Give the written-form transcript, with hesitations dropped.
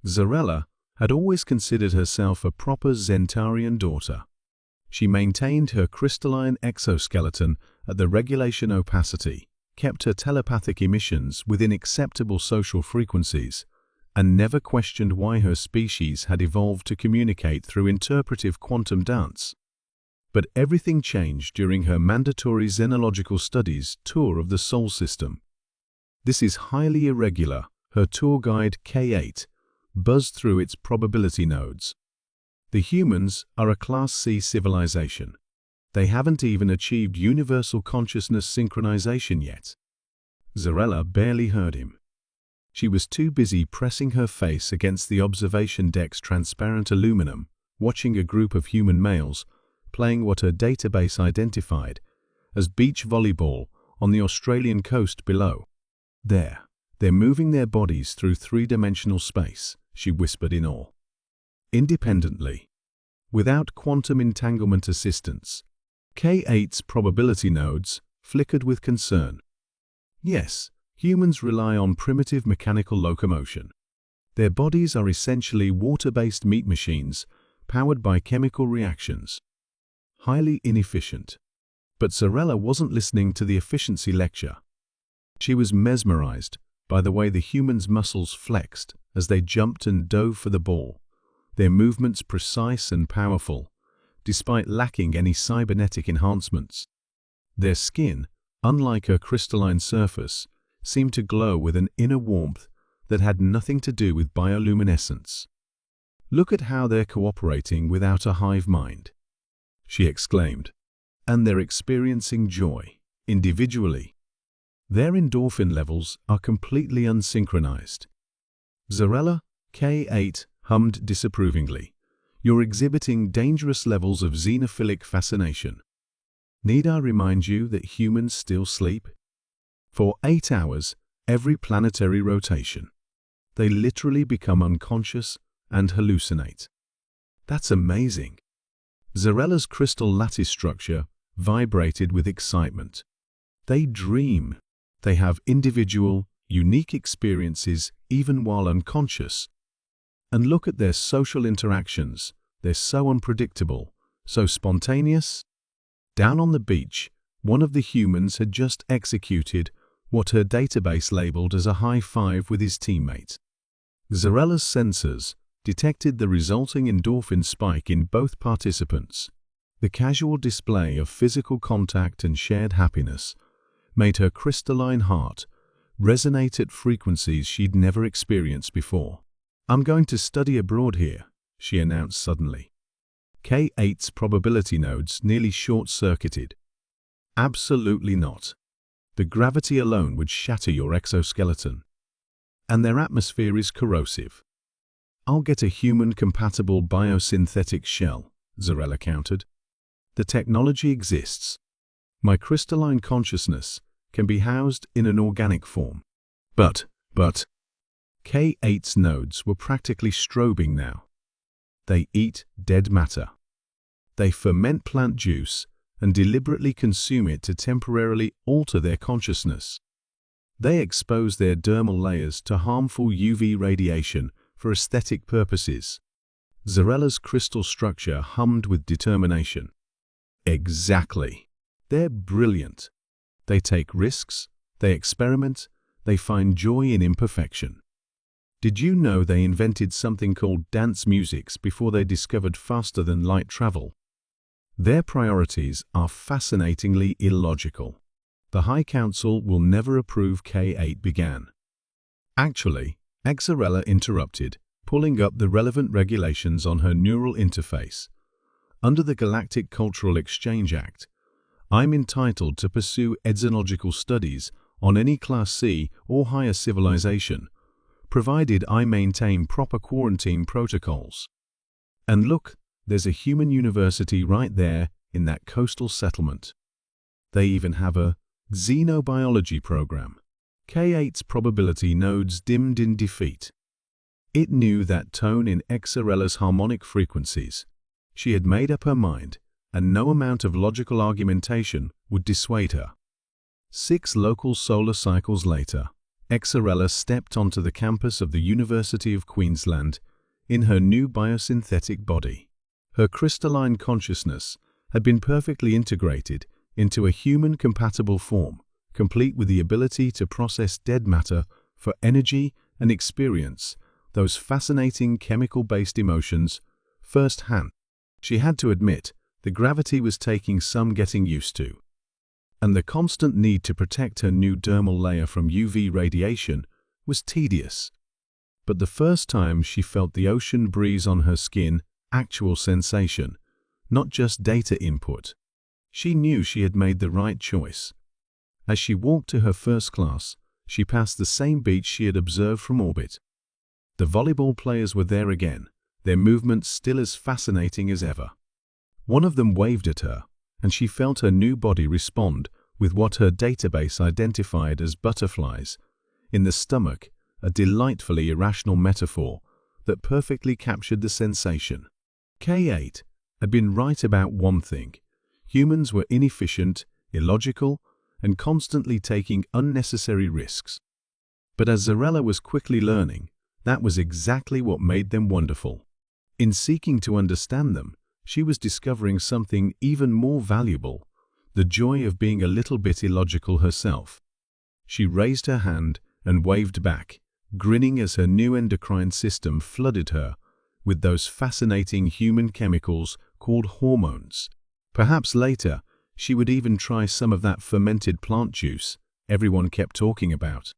Zarella had always considered herself a proper Zentarian daughter. She maintained her crystalline exoskeleton at the regulation opacity, kept her telepathic emissions within acceptable social frequencies, and never questioned why her species had evolved to communicate through interpretive quantum dance. But everything changed during her mandatory xenological studies tour of the Sol system. This is highly irregular. Her tour guide K8 buzzed through its probability nodes. The humans are a Class C civilization. They haven't even achieved universal consciousness synchronization yet. Zarella barely heard him. She was too busy pressing her face against the observation deck's transparent aluminum, watching a group of human males playing what her database identified as beach volleyball on the Australian coast below. They're moving their bodies through three-dimensional space, she whispered in awe. Independently, without quantum entanglement assistance. K8's probability nodes flickered with concern. Yes, humans rely on primitive mechanical locomotion. Their bodies are essentially water-based meat machines powered by chemical reactions. Highly inefficient. But Zarella wasn't listening to the efficiency lecture. She was mesmerized by the way the humans' muscles flexed as they jumped and dove for the ball, their movements precise and powerful, despite lacking any cybernetic enhancements. Their skin, unlike her crystalline surface, seemed to glow with an inner warmth that had nothing to do with bioluminescence. "Look at how they're cooperating without a hive mind," she exclaimed. "And they're experiencing joy, individually. Their endorphin levels are completely unsynchronized." Zarella, K8 hummed disapprovingly. "You're exhibiting dangerous levels of xenophilic fascination. Need I remind you that humans still sleep? For 8 hours, every planetary rotation. They literally become unconscious and hallucinate." "That's amazing." Zarella's crystal lattice structure vibrated with excitement. "They dream. They have individual, unique experiences even while unconscious. And look at their social interactions. They're so unpredictable, so spontaneous." Down on the beach, one of the humans had just executed what her database labeled as a high five with his teammate. Zarella's sensors detected the resulting endorphin spike in both participants. The casual display of physical contact and shared happiness made her crystalline heart resonate at frequencies she'd never experienced before. "I'm going to study abroad here," she announced suddenly. K8's probability nodes nearly short-circuited. "Absolutely not. The gravity alone would shatter your exoskeleton. And their atmosphere is corrosive." "I'll get a human-compatible biosynthetic shell," Zarella countered. "The technology exists. My crystalline consciousness can be housed in an organic form." But, K8's nodes were practically strobing now. "They eat dead matter. They ferment plant juice and deliberately consume it to temporarily alter their consciousness. They expose their dermal layers to harmful UV radiation for aesthetic purposes." Zarella's crystal structure hummed with determination. "Exactly. They're brilliant. They take risks, they experiment, they find joy in imperfection. Did you know they invented something called dance musics before they discovered faster-than-light travel? Their priorities are fascinatingly illogical. The High Council will never approve," K8 began. "Actually," Zarella interrupted, pulling up the relevant regulations on her neural interface. "Under the Galactic Cultural Exchange Act, I'm entitled to pursue ethnological studies on any Class C or higher civilization, provided I maintain proper quarantine protocols. And look, there's a human university right there in that coastal settlement. They even have a xenobiology program." K8's probability nodes dimmed in defeat. It knew that tone in Zarella's harmonic frequencies. She had made up her mind, and no amount of logical argumentation would dissuade her. 6 local solar cycles later, Xarella stepped onto the campus of the University of Queensland in her new biosynthetic body. Her crystalline consciousness had been perfectly integrated into a human-compatible form, complete with the ability to process dead matter for energy and experience those fascinating chemical-based emotions firsthand. She had to admit the gravity was taking some getting used to, and the constant need to protect her new dermal layer from UV radiation was tedious. But the first time she felt the ocean breeze on her skin, actual sensation, not just data input, she knew she had made the right choice. As she walked to her first class, she passed the same beach she had observed from orbit. The volleyball players were there again, their movements still as fascinating as ever. One of them waved at her, and she felt her new body respond with what her database identified as butterflies in the stomach, a delightfully irrational metaphor that perfectly captured the sensation. K8 had been right about one thing: humans were inefficient, illogical, and constantly taking unnecessary risks. But as Xarella was quickly learning, that was exactly what made them wonderful. In seeking to understand them, she was discovering something even more valuable: the joy of being a little bit illogical herself. She raised her hand and waved back, grinning as her new endocrine system flooded her with those fascinating human chemicals called hormones. Perhaps later, she would even try some of that fermented plant juice everyone kept talking about.